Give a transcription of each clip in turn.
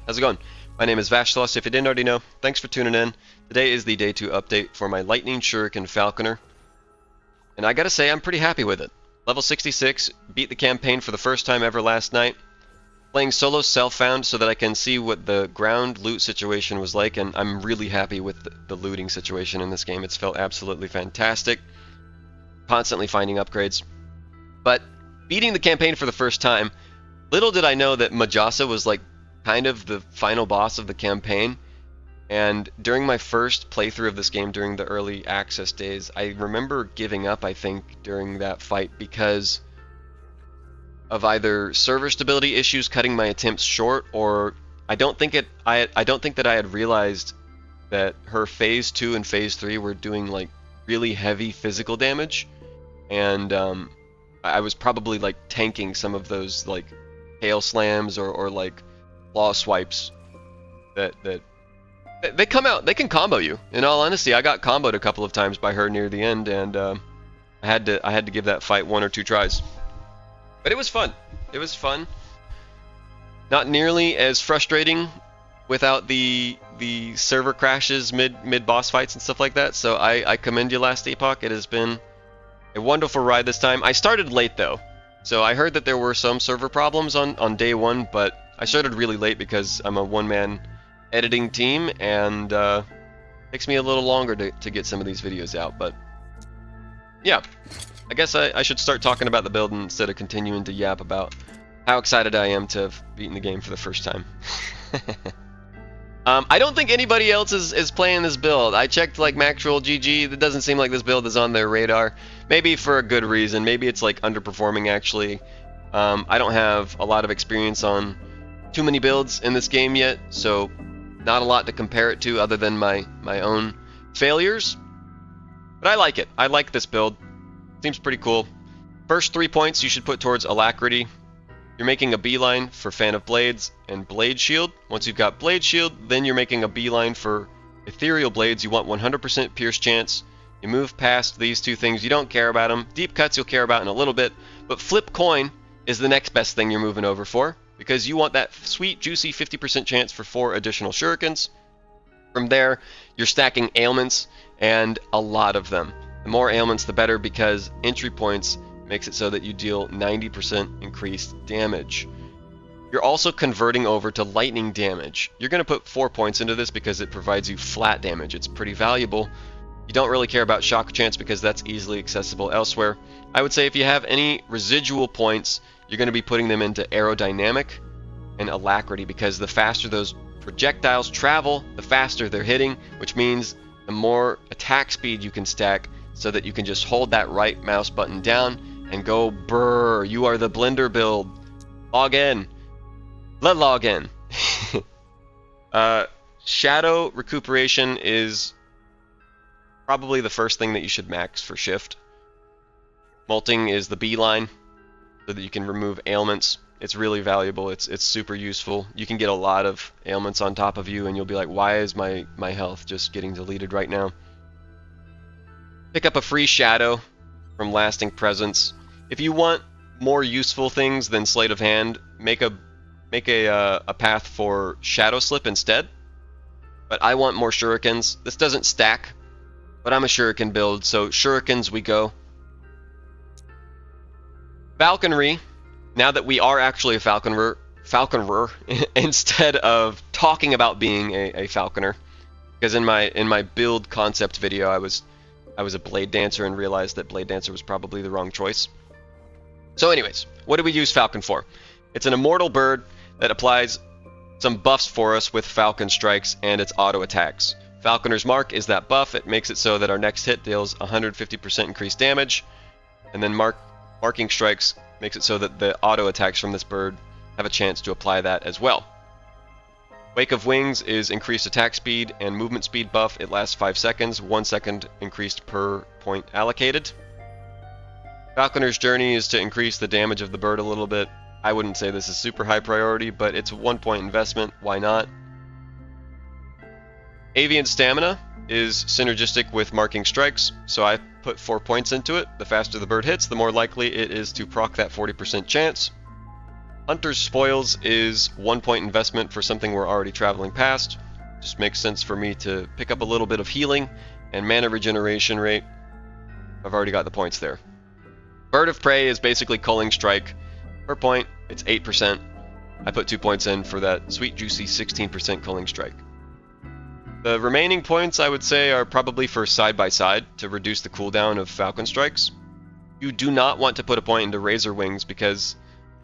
How's it going? My name is Vashthalas. If you didn't already know, thanks for tuning in. Today is the day 2 update for my Lightning Shuriken Falconer, and I gotta say I'm pretty happy with it. Level 66, beat the campaign for the first time ever last night. Playing solo self-found so that I can see what the ground loot situation was like, and I'm really happy with the looting situation in this game. It's felt absolutely fantastic. Constantly finding upgrades. But beating the campaign for the first time, little did I know that Majasa was like kind of the final boss of the campaign. And during my first playthrough of this game during the early access days, I remember giving up, I think, during that fight because of either server stability issues cutting my attempts short, or I don't think that I had realized that her phase 2 and phase 3 were doing like really heavy physical damage, and I was probably like tanking some of those like hail slams or like claw swipes that they come out. They can combo you. In all honesty, I got comboed a couple of times by her near the end, and I had to give that fight 1 or 2 tries. But it was fun. It was fun. Not nearly as frustrating without the server crashes mid boss fights and stuff like that. So I commend you, Last Epoch. It has been a wonderful ride this time. I started late though, so I heard that there were some server problems on day 1, but I started really late because I'm a one-man editing team, and it takes me a little longer to get some of these videos out. But yeah, I guess I should start talking about the build instead of continuing to yap about how excited I am to have beaten the game for the first time. I don't think anybody else is playing this build. I checked like Maxroll GG. It doesn't seem like this build is on their radar. Maybe for a good reason. Maybe it's like underperforming actually. I don't have a lot of experience on too many builds in this game yet, so not a lot to compare it to other than my own failures. But I like it. I like this build. Seems pretty cool. First 3 points you should put towards Alacrity. You're making a beeline for Fan of Blades and Blade Shield. Once you've got Blade Shield, then you're making a beeline for Ethereal Blades. You want 100% Pierce chance. You move past these 2 things. You don't care about them. Deep Cuts you'll care about in a little bit. But Flip Coin is the next best thing you're moving over for, because you want that sweet, juicy 50% chance for 4 additional Shurikens. From there, you're stacking ailments, and a lot of them. The more ailments, the better, because entry points makes it so that you deal 90% increased damage. You're also converting over to lightning damage. You're going to put 4 points into this because it provides you flat damage. It's pretty valuable. You don't really care about shock chance because that's easily accessible elsewhere. I would say if you have any residual points, you're going to be putting them into aerodynamic and alacrity, because the faster those projectiles travel, the faster they're hitting, which means the more attack speed you can stack, so that you can just hold that right mouse button down and go brrr. You are the blender build. Log in. Let log in. Shadow recuperation is probably the first thing that you should max for shift. Molting is the beeline, so that you can remove ailments. It's really valuable. It's super useful. You can get a lot of ailments on top of you, and you'll be like, why is my health just getting deleted right now? Pick up a free shadow from Lasting Presence. If you want more useful things than Sleight of Hand, make a path for Shadow Slip instead. But I want more Shurikens. This doesn't stack, but I'm a Shuriken build, so Shurikens we go. Falconry. Now that we are actually a Falconer, instead of talking about being a Falconer, because in my build concept video I was a Blade Dancer and realized that Blade Dancer was probably the wrong choice. So anyways, what do we use Falcon for? It's an immortal bird that applies some buffs for us with Falcon Strikes and its auto attacks. Falconer's Mark is that buff. It makes it so that our next hit deals 150% increased damage, and then Marking Strikes makes it so that the auto attacks from this bird have a chance to apply that as well. Wake of Wings is increased attack speed and movement speed buff. It lasts 5 seconds, 1 second increased per point allocated. Falconer's Journey is to increase the damage of the bird a little bit. I wouldn't say this is super high priority, but it's a 1 point investment. Why not? Avian Stamina is synergistic with Marking Strikes, so I put 4 points into it. The faster the bird hits, the more likely it is to proc that 40% chance. Hunter's Spoils is 1 point investment for something we're already traveling past. Just makes sense for me to pick up a little bit of healing and mana regeneration rate. I've already got the points there. Bird of Prey is basically Culling Strike. Per point, it's 8%. I put 2 points in for that sweet, juicy 16% Culling Strike. The remaining points, I would say, are probably for side-by-side to reduce the cooldown of Falcon Strikes. You do not want to put a point into Razor Wings because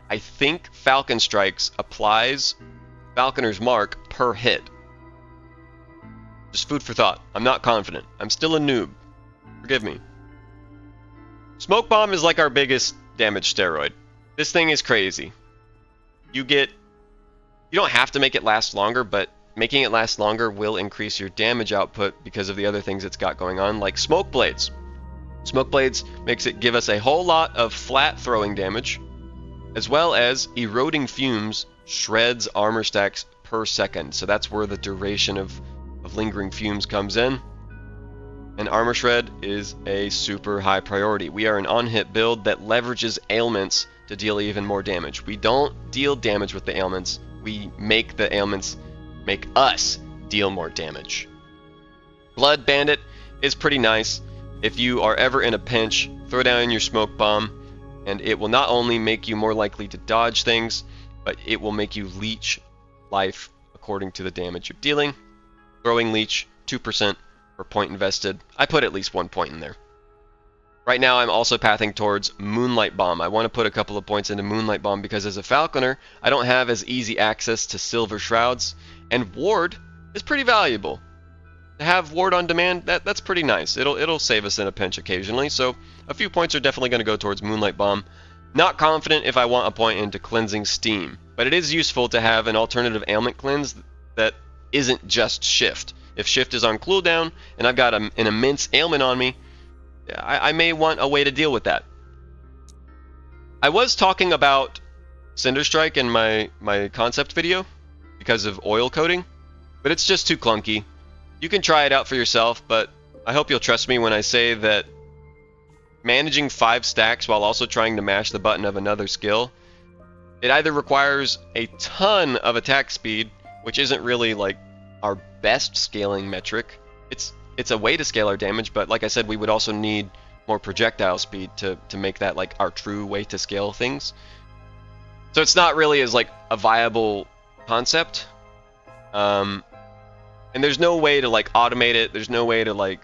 I think Falcon Strikes applies Falconer's Mark per hit. Just food for thought. I'm not confident. I'm still a noob. Forgive me. Smoke Bomb is like our biggest damage steroid. This thing is crazy. You don't have to make it last longer, but making it last longer will increase your damage output because of the other things it's got going on, like Smoke Blades. Smoke Blades makes it give us a whole lot of flat throwing damage, as well as Eroding Fumes shreds armor stacks per second. So that's where the duration of Lingering Fumes comes in. And Armor Shred is a super high priority. We are an on-hit build that leverages ailments to deal even more damage. We don't deal damage with the ailments. We make the ailments make us deal more damage. Blood Bandit is pretty nice. If you are ever in a pinch, throw down your Smoke Bomb, and it will not only make you more likely to dodge things, but it will make you leech life according to the damage you're dealing. Throwing Leech, 2% per point invested. I put at least 1 point in there. Right now I'm also pathing towards Moonlight Bomb. I want to put a couple of points into Moonlight Bomb because as a Falconer, I don't have as easy access to Silver Shrouds, and Ward is pretty valuable. To have Ward on demand, that's pretty nice. It'll save us in a pinch occasionally, so a few points are definitely going to go towards Moonlight Bomb. Not confident if I want a point into Cleansing Steam, but it is useful to have an alternative ailment cleanse that isn't just Shift. If Shift is on cooldown and I've got an immense ailment on me, I may want a way to deal with that. I was talking about Cinder Strike in my concept video because of oil coating, but it's just too clunky. You can try it out for yourself, but I hope you'll trust me when I say that managing 5 stacks while also trying to mash the button of another skill, it either requires a ton of attack speed, which isn't really like our best scaling metric. It's a way to scale our damage, but like I said, we would also need more projectile speed to make that like our true way to scale things. So it's not really as like a viable concept. And there's no way to like automate it. There's no way to like...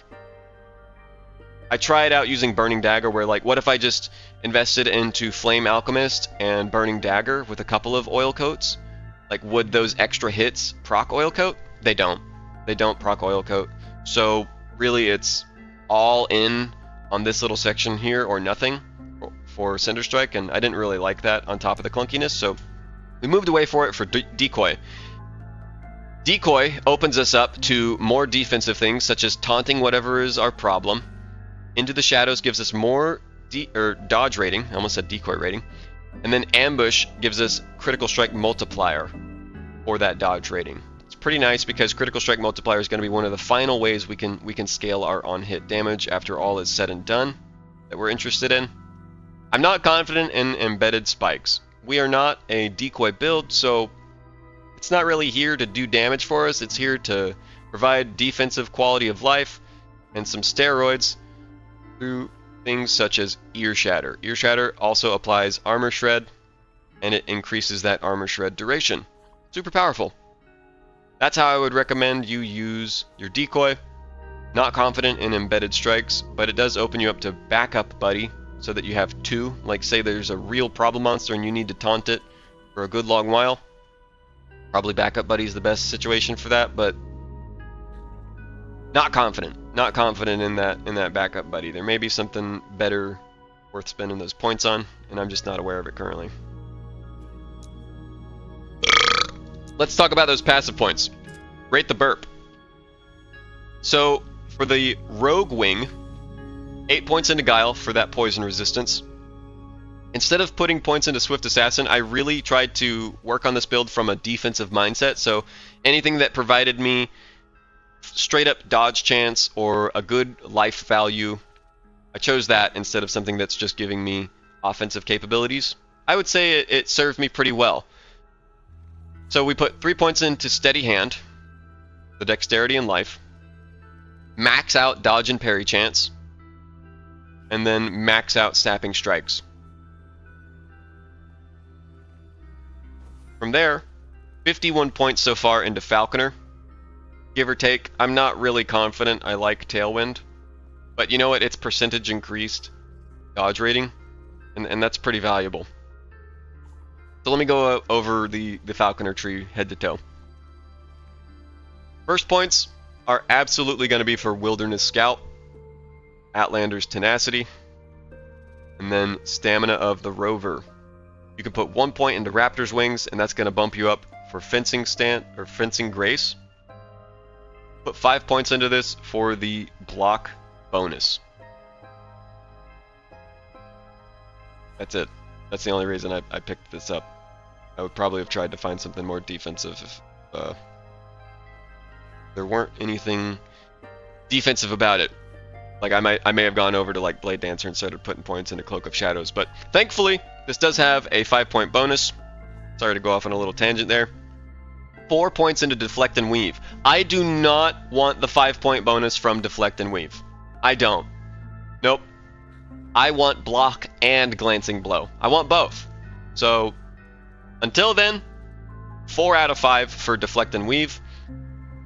I tried out using Burning Dagger where like, what if I just invested into Flame Alchemist and Burning Dagger with a couple of oil coats? Like, would those extra hits proc oil coat? They don't. They don't proc oil coat. So really it's all in on this little section here or nothing for Cinder Strike, and I didn't really like that on top of the clunkiness, so we moved away for it for Decoy. Decoy opens us up to more defensive things such as taunting whatever is our problem. Into the Shadows gives us more dodge rating. I almost said decoy rating. And then Ambush gives us Critical Strike Multiplier for that dodge rating. It's pretty nice because Critical Strike Multiplier is going to be one of the final ways we can scale our on-hit damage after all is said and done that we're interested in. I'm not confident in Embedded Spikes. We are not a decoy build, so it's not really here to do damage for us. It's here to provide defensive quality of life and some steroids through things such as Ear Shatter. Ear Shatter also applies Armor Shred, and it increases that Armor Shred duration. Super powerful. That's how I would recommend you use your decoy. Not confident in Embedded Strikes, but it does open you up to Backup Buddy, so that you have 2. Like, say there's a real problem monster and you need to taunt it for a good long while. Probably Backup Buddy is the best situation for that, but not confident. Not confident in that Backup Buddy. There may be something better worth spending those points on, and I'm just not aware of it currently. Let's talk about those passive points. Rate the burp. So, for the Rogue Wing, 8 points into Guile for that poison resistance. Instead of putting points into Swift Assassin, I really tried to work on this build from a defensive mindset, so anything that provided me straight up dodge chance or a good life value, I chose that instead of something that's just giving me offensive capabilities. I would say it served me pretty well. So we put 3 points into Steady Hand, the Dexterity and Life, max out Dodge and Parry chance, and then max out Snapping Strikes. From there, 51 points so far into Falconer, give or take. I'm not really confident I like Tailwind, but you know what? It's percentage increased dodge rating, and that's pretty valuable. So let me go over the Falconer tree head to toe. First points are absolutely going to be for Wilderness Scout, Outlander's Tenacity, and then Stamina of the Rover. You can put 1 point into Raptor's Wings, and that's going to bump you up for Fencing Grace. Put 5 points into this for the Block bonus. That's it. That's the only reason I picked this up. I would probably have tried to find something more defensive if there weren't anything defensive about it. Like I may have gone over to like Blade Dancer and started putting points into Cloak of Shadows, but thankfully this does have a 5-point bonus. Sorry to go off on a little tangent there. 4 points into Deflect and Weave. I do not want the 5-point bonus from Deflect and Weave. I don't. Nope. I want Block and Glancing Blow. I want both. So until then, 4 out of 5 for Deflect and Weave.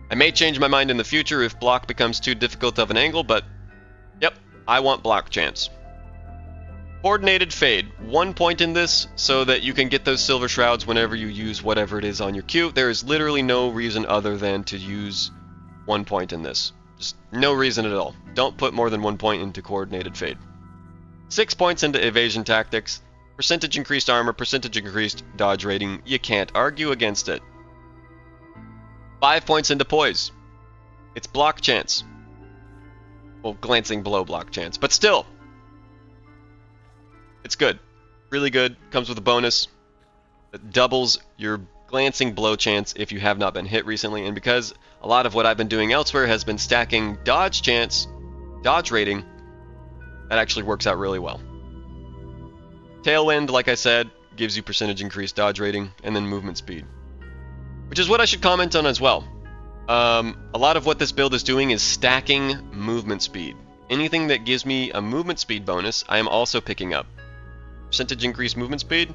I may change my mind in the future if Block becomes too difficult of an angle, but yep, I want Block chance. Coordinated Fade. 1 point in this so that you can get those Silver Shrouds whenever you use whatever it is on your queue. There is literally no reason other than to use 1 point in this. Just no reason at all. Don't put more than 1 point into Coordinated Fade. 6 points into Evasion Tactics. Percentage increased armor, percentage increased dodge rating. You can't argue against it. 5 points into Poise. It's block chance. Well, Glancing Blow block chance, but still. It's good. Really good. Comes with a bonus. It doubles your Glancing Blow chance if you have not been hit recently, and because a lot of what I've been doing elsewhere has been stacking dodge chance, dodge rating, that actually works out really well. Tailwind, like I said, gives you percentage increased dodge rating, and then movement speed. Which is what I should comment on as well. A lot of what this build is doing is stacking movement speed. Anything that gives me a movement speed bonus, I am also picking up. Percentage increased movement speed?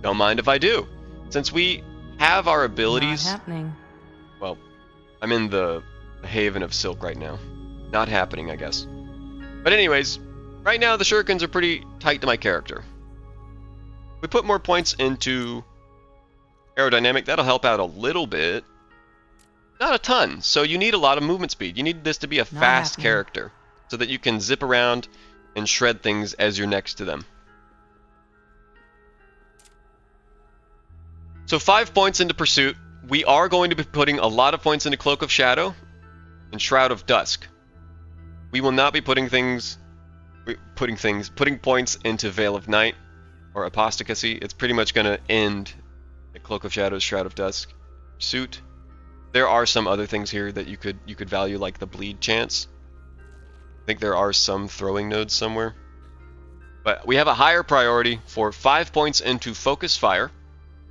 Don't mind if I do. Since we have our abilities... Not happening. Well, I'm in the Haven of Silk right now. Not happening, I guess. But anyways, right now the Shurikens are pretty tight to my character. We put more points into aerodynamic. That'll help out a little bit. Not a ton. So you need a lot of movement speed. You need this to be a fast character so that you can zip around and shred things as you're next to them. So 5 points into Pursuit. We are going to be putting a lot of points into Cloak of Shadow and Shroud of Dusk. We will not be putting points into Veil of Night or Apostasy. It's pretty much going to end at Cloak of Shadows, Shroud of Dusk, Pursuit. There are some other things here that you could value, like the bleed chance. I think there are some throwing nodes somewhere. But we have a higher priority for 5 points into Focus Fire,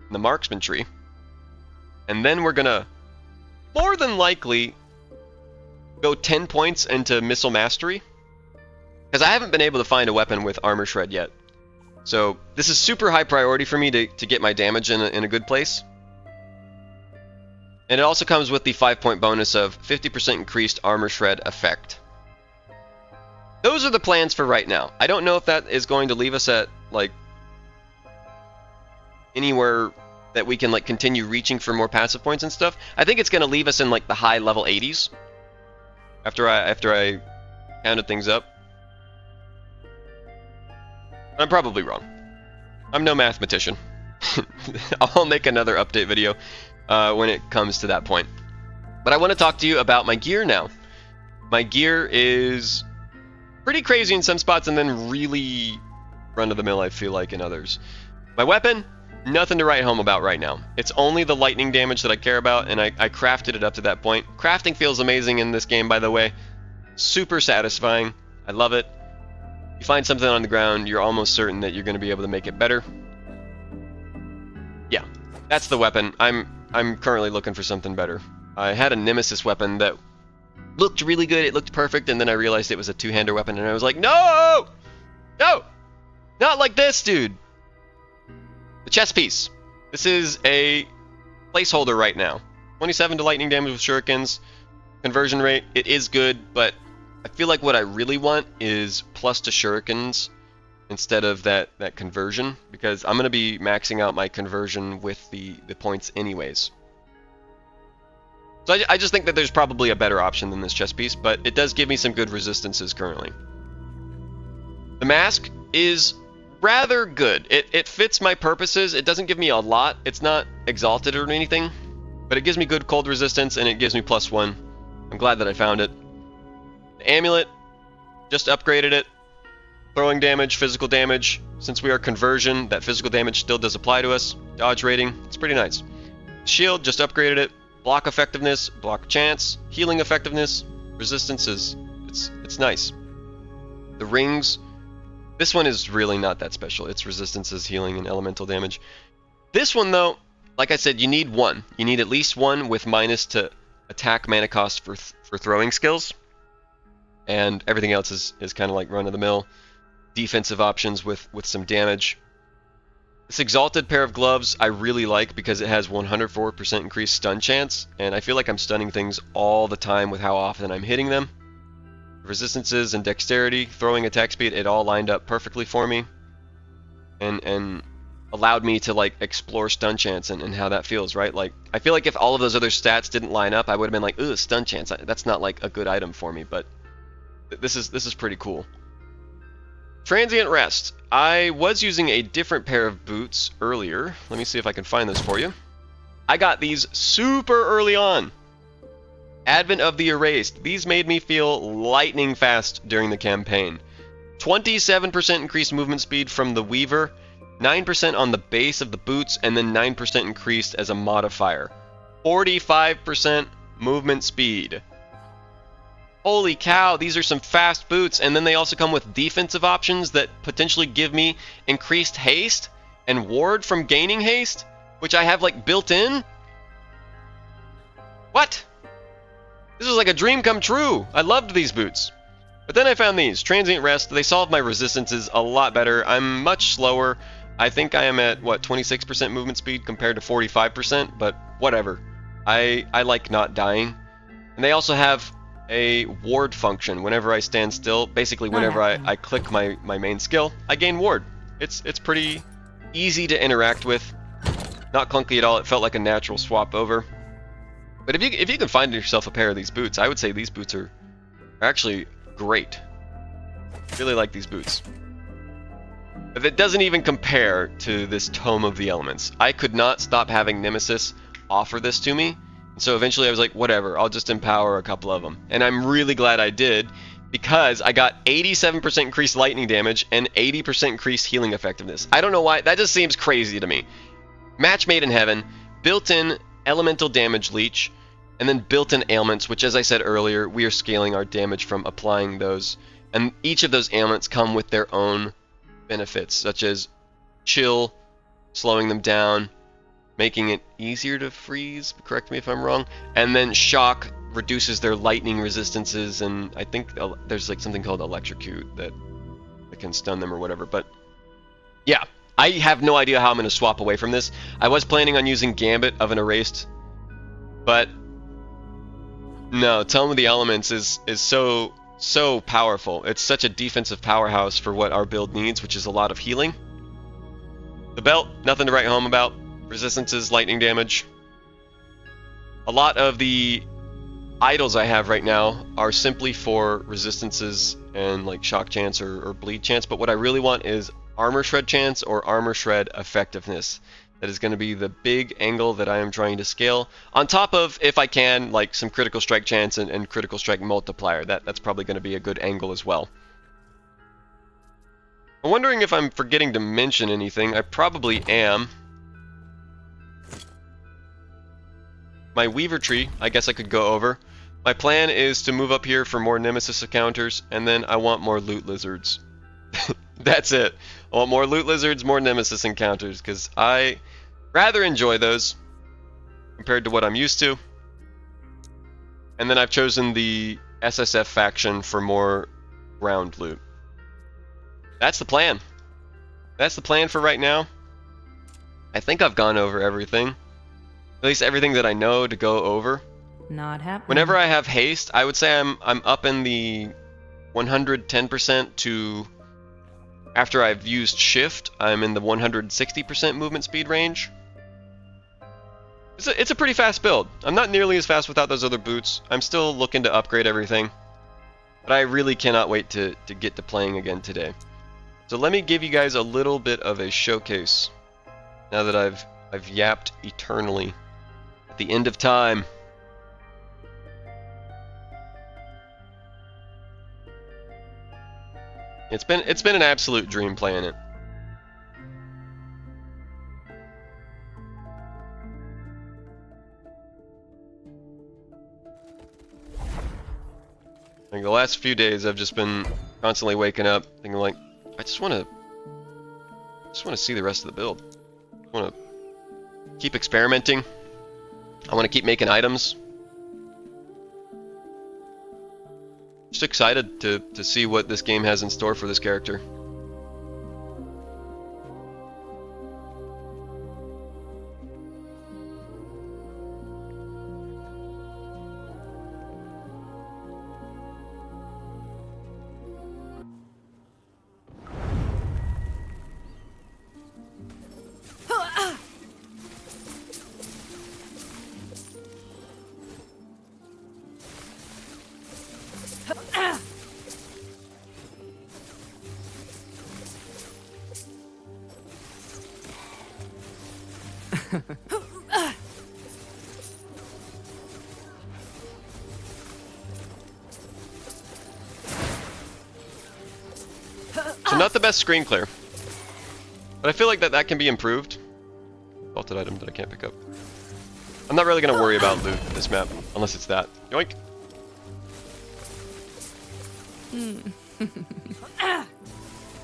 the Marksman tree. And then we're gonna more than likely go 10 points into Missile Mastery, because I haven't been able to find a weapon with Armor Shred yet. So this is super high priority for me to get my damage in a good place. And it also comes with the 5-point bonus of 50% increased Armor Shred effect. Those are the plans for right now. I don't know if that is going to leave us at like anywhere that we can like continue reaching for more passive points and stuff. I think it's going to leave us in like the high level 80s after I counted things up. I'm probably wrong. I'm no mathematician. I'll make another update video when it comes to that point. But I want to talk to you about my gear now. My gear is pretty crazy in some spots and then really run-of-the-mill, I feel like, in others. My weapon, nothing to write home about right now. It's only the lightning damage that I care about, and I crafted it up to that point. Crafting feels amazing in this game, by the way. Super satisfying. I love it. You find something on the ground, you're almost certain that you're going to be able to make it better. That's the weapon. I'm currently looking for something better. I had a Nemesis weapon that looked really good. It looked perfect, and then I realized it was a two-hander weapon, and I was like, no! No! Not like this, dude! The chest piece. This is a placeholder right now. 27 to lightning damage with shurikens. Conversion rate, it is good, but I feel like what I really want is plus to shurikens instead of that conversion, because I'm going to be maxing out my conversion with the points anyways. So I just think that there's probably a better option than this chest piece, but it does give me some good resistances currently. The mask is rather good. It fits my purposes. It doesn't give me a lot. It's not exalted or anything, but it gives me good cold resistance, and it gives me +1. I'm glad that I found it. The amulet, just upgraded it. Throwing damage, physical damage. Since we are conversion, that physical damage still does apply to us. Dodge rating, it's pretty nice. Shield, just upgraded it. Block effectiveness, block chance, healing effectiveness, resistances. It's nice. The rings, this one is really not that special. It's resistances, healing, and elemental damage. This one, though, like I said, you need one. You need at least one with minus to attack mana cost for throwing skills. And everything else is kind of like run-of-the-mill defensive options with some damage. This exalted pair of gloves I really like because it has 104% increased stun chance, and I feel like I'm stunning things all the time with how often I'm hitting them. Resistances and dexterity, throwing attack speed, it all lined up perfectly for me, and allowed me to like explore stun chance and how that feels, right? Like, I feel like if all of those other stats didn't line up, I would have been like, ooh, stun chance, that's not like a good item for me, but this is pretty cool. Transient rest. I was using a different pair of boots earlier. Let me see if I can find those for you. I got these super early on. Advent of the Erased. These made me feel lightning fast during the campaign. 27% increased movement speed from the Weaver, 9% on the base of the boots, and then 9% increased as a modifier. 45% movement speed. Holy cow, these are some fast boots, and then they also come with defensive options that potentially give me increased haste and ward from gaining haste, which I have like built in. What? This was like a dream come true. I loved these boots. But then I found these, Transient Rest. They solve my resistances a lot better. I'm much slower. I think I am at, what, 26% movement speed compared to 45%, but whatever. I like not dying. And they also have a ward function whenever I stand still. Basically, whenever I click my main skill, I gain ward. It's pretty easy to interact with. Not clunky at all. It felt like a natural swap over. But if you can find yourself a pair of these boots, I would say these boots are actually great. Really like these boots. But it doesn't even compare to this Tome of the Elements. I could not stop having Nemesis offer this to me. So eventually I was like, whatever, I'll just empower a couple of them. And I'm really glad I did, because I got 87% increased lightning damage and 80% increased healing effectiveness. I don't know why, that just seems crazy to me. Match made in heaven, built-in elemental damage leech, and then built-in ailments, which, as I said earlier, we are scaling our damage from applying those. And each of those ailments come with their own benefits, such as chill, slowing them down, making it easier to freeze, correct me if I'm wrong, and then shock reduces their lightning resistances, and I think there's like something called electrocute that can stun them or whatever. But yeah, I have no idea how I'm going to swap away from this. I was planning on using Gambit of an Erased, but no, Tome of the Elements is so powerful. It's such a defensive powerhouse for what our build needs, which is a lot of healing. The belt, nothing to write home about. Resistances, lightning damage. A lot of the idols I have right now are simply for resistances and like shock chance or bleed chance, but what I really want is armor shred chance or armor shred effectiveness. That is going to be the big angle that I am trying to scale, on top of, if I can, like some critical strike chance and critical strike multiplier. That's probably going to be a good angle as well. I'm wondering if I'm forgetting to mention anything. I probably am. My Weaver tree, I guess I could go over. My plan is to move up here for more Nemesis encounters, and then I want more loot lizards. That's it. I want more loot lizards, more Nemesis encounters, because right rather enjoy those compared to what I'm used to. And then I've chosen the SSF faction for more ground loot. That's the plan. That's the plan for right now. I think I've gone over everything. At least everything that I know to go over. Not happening. Whenever I have haste, I would say I'm up in the 110% to, after I've used shift, I'm in the 160% movement speed range. It's a pretty fast build. I'm not nearly as fast without those other boots. I'm still looking to upgrade everything. But I really cannot wait to get to playing again today. So let me give you guys a little bit of a showcase. Now that I've yapped eternally at the end of time. It's been an absolute dream playing it. Like the last few days, I've just been constantly waking up thinking like, I just want to see the rest of the build. I want to keep experimenting. I want to keep making items. Just excited to see what this game has in store for this character. So not the best screen clear, but I feel like that can be improved. Vaulted item that I can't pick up. I'm not really gonna worry about loot this map unless it's that. Yoink.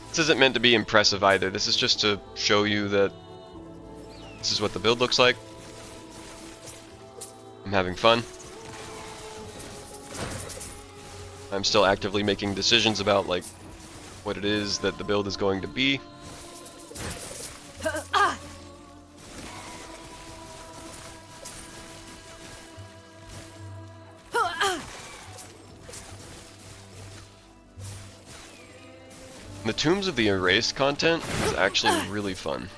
This isn't meant to be impressive either. This is just to show you that this is what the build looks like. I'm having fun. I'm still actively making decisions about like what it is that the build is going to be. The Tombs of the Erased content is actually really fun.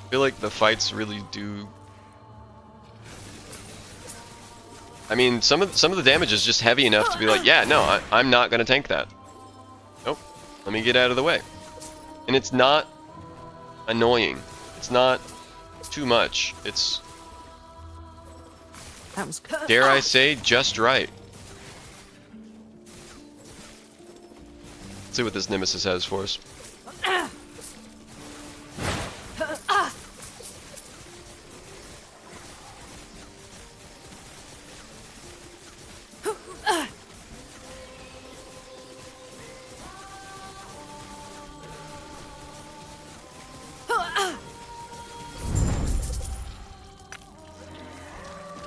I feel like the fights really do. I mean, some of the damage is just heavy enough to be like, yeah, no, I'm not gonna tank that. Nope, let me get out of the way. And it's not annoying. It's not too much. It's, dare I say, just right. Let's see what this Nemesis has for us.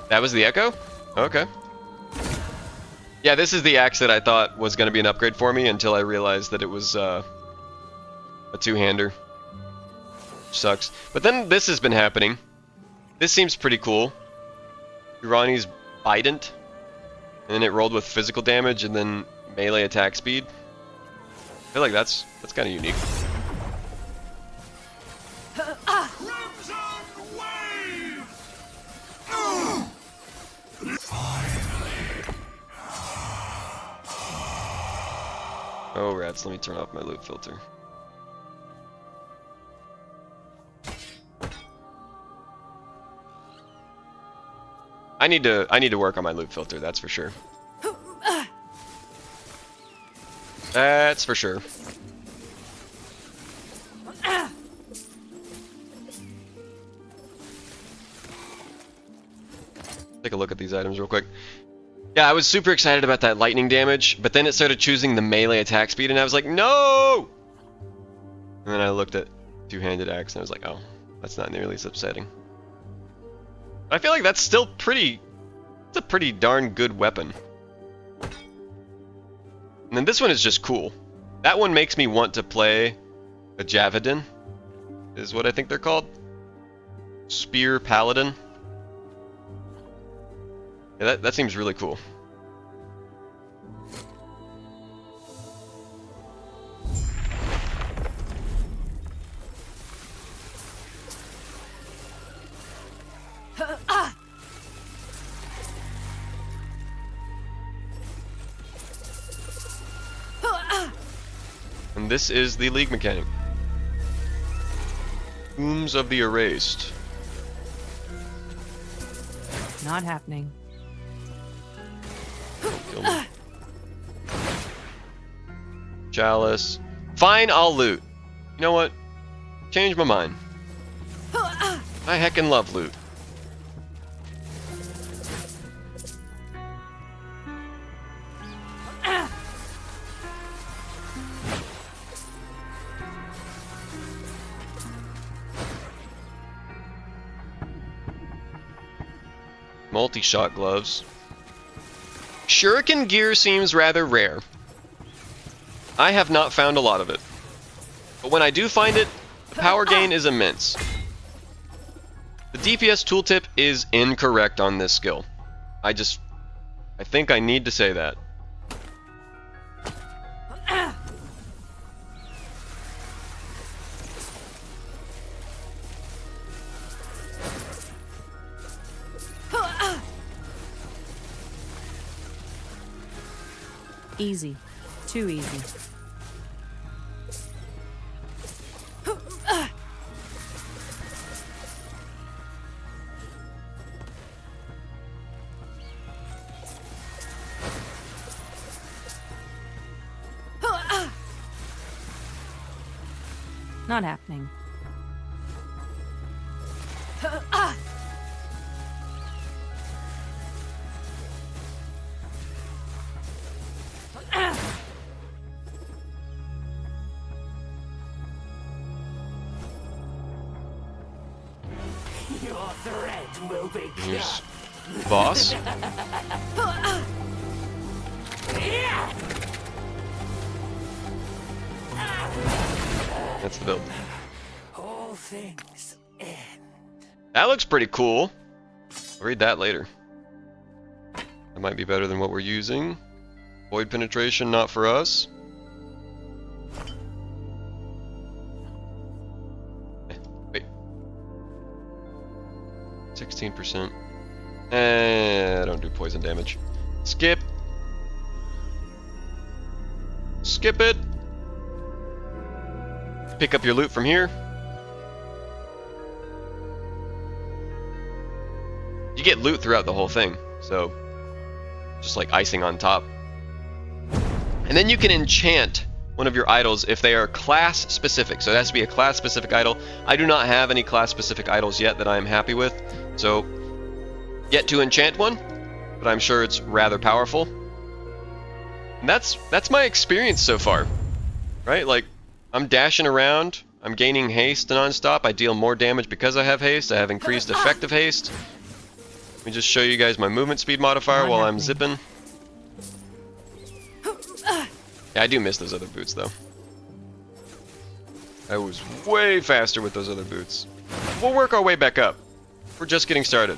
That was the Echo? Okay. Yeah, this is the axe that I thought was going to be an upgrade for me until I realized that it was a two-hander. Sucks. But then this has been happening. This seems pretty cool. Urani's Bident. And then it rolled with physical damage and then melee attack speed. I feel like that's kind of unique. Oh rats, let me turn off my loot filter. I need to work on my loot filter, that's for sure. That's for sure. Take a look at these items real quick. Yeah, I was super excited about that lightning damage, but then it started choosing the melee attack speed, and I was like, no! And then I looked at two-handed axe, and I was like, oh, That's not nearly as upsetting. I feel like that's still pretty... It's a pretty darn good weapon. And then this one is just cool. That one makes me want to play a Javelin, is what I think they're called. Spear Paladin. Yeah, that seems really cool. And this is the League mechanic. Tombs of the Erased. Not happening. Kill me. Chalice. Fine, I'll loot. You know what? Change my mind. I heckin' love loot. Multi-shot gloves. Shuriken gear seems rather rare. I have not found a lot of it. But when I do find it, the power gain is immense. The DPS tooltip is incorrect on this skill. I think I need to say that. Easy. Too easy. Not happening. Your threat will be Here's boss. That's the build. all things end. That looks pretty cool. I'll read that later. That might be better than what we're using. Void penetration, not for us. Wait. 16%. I don't do poison damage. Skip. Skip it. Pick up your loot from here. You get loot throughout the whole thing, so just like icing on top. And then you can enchant one of your idols if they are class specific. So it has to be a class specific idol. I do not have any class specific idols yet that I am happy with, so yet to enchant one, but I'm sure it's rather powerful. And that's my experience so far, right? Like, I'm dashing around, I'm gaining haste non-stop, I deal more damage because I have haste, I have increased effective haste. Let me just show you guys my movement speed modifier while I'm zipping. Yeah, I do miss those other boots though. I was way faster with those other boots. We'll work our way back up. We're just getting started.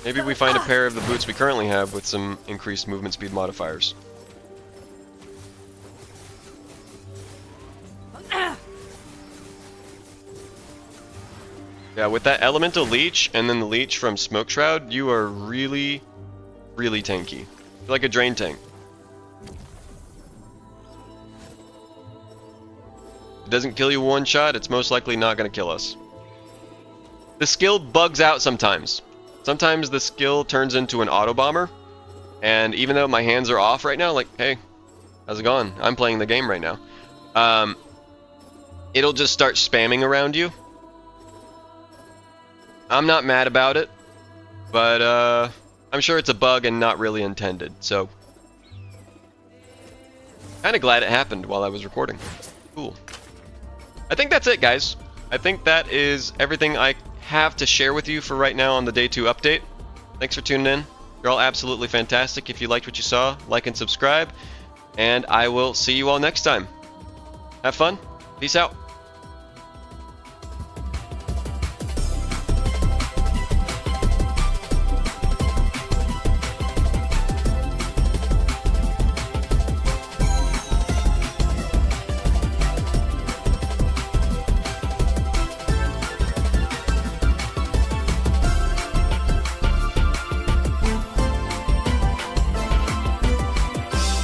Maybe we find a pair of the boots we currently have with some increased movement speed modifiers. Yeah, with that elemental leech and then the leech from Smoke Shroud, you are really, really tanky. You're like a drain tank. If it doesn't kill you one shot, it's most likely not going to kill us. The skill bugs out sometimes. Sometimes the skill turns into an auto bomber, and even though my hands are off right now, like, hey, how's it going? I'm playing the game right now. It'll just start spamming around you. I'm not mad about it, but I'm sure it's a bug and not really intended, so kind of glad it happened while I was recording. Cool. I think that's it, guys. I think that is everything I have to share with you for right now on the Day 2 update. Thanks for tuning in. You're all absolutely fantastic. If you liked what you saw, like and subscribe. And I will see you all next time. Have fun. Peace out.